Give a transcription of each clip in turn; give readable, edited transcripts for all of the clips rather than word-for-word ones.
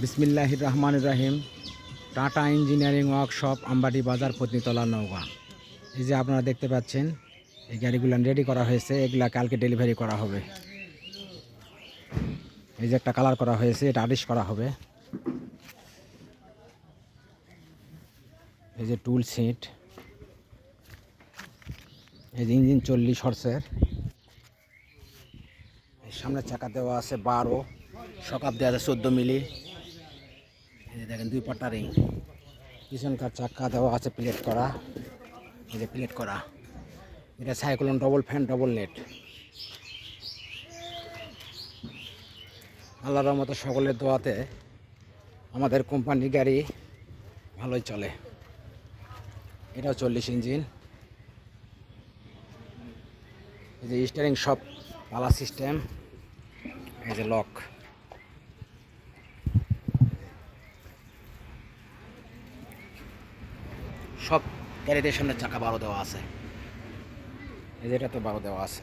বিসমিল্লাহির রহমানির রহিম। Tata engineering workshop, আমবাটি বাজার, পত্নীতলা, নওগাঁ। এই যে আপনারা দেখতে পাচ্ছেন, এই গাড়িগুলো রেডি করা হয়েছে। এগুলা কালকে ডেলিভারি করা হবে। এই যে একটা কালার করা হয়েছে, এটা আডিশ করা হবে। এই যে টুল সিট, এই যে ইঞ্জিন 40 হর্সের। এই সামনের চাকা দেওয়া আছে 12, সকাপ দেওয়া আছে 14 মিলি। এই যে দেখেন 2 পাটা রিং। পিছনকার চাকা দেওয়া আছে প্লেট করা, এই যে প্লেট করা। এটা cyclone double fan, double net. আল্লাহর রহমতে সকলের দোয়াতে আমাদের কোম্পানির গাড়ি ভালোই চলে। এটাও 40 ইঞ্জিন। এই যে স্টিয়ারিং সব পালা সিস্টেম, এই যে লক। সব গাড়িদের সামনে চাকা 12 দেওয়া আছে। এই যে এটা তো 12 দেওয়া আছে।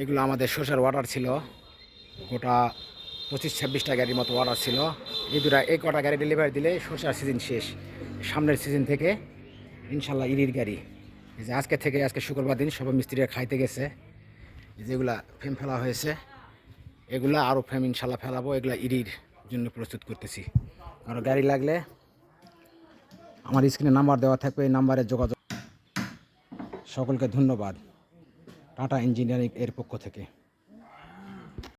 এগুলো আমাদের শসার অর্ডার ছিল, গোটা 25-26টা গাড়ির মতো অর্ডার ছিল। এই কটা গাড়ি ডেলিভারি দিলে শসার সিজন শেষ। সামনের সিজন থেকে ইনশাল্লাহ ইরির গাড়ি। এই যে আজকে শুক্রবার দিন, সব মিস্ত্রিরা খাইতে গেছে। যেগুলা ফ্রেম ফেলা হয়েছে, এগুলা আরও ফ্রেম ইনশাল্লাহ ফেলাবো। এগুলা ইরির জন্য প্রস্তুত করতেছি। কারণ গাড়ি লাগলে আমার স্ক্রিনে নাম্বার দেওয়া থাকবে, এই নাম্বারে যোগাযোগ। সকলকে ধন্যবাদ টাটা ইঞ্জিনিয়ারিং এর পক্ষ থেকে।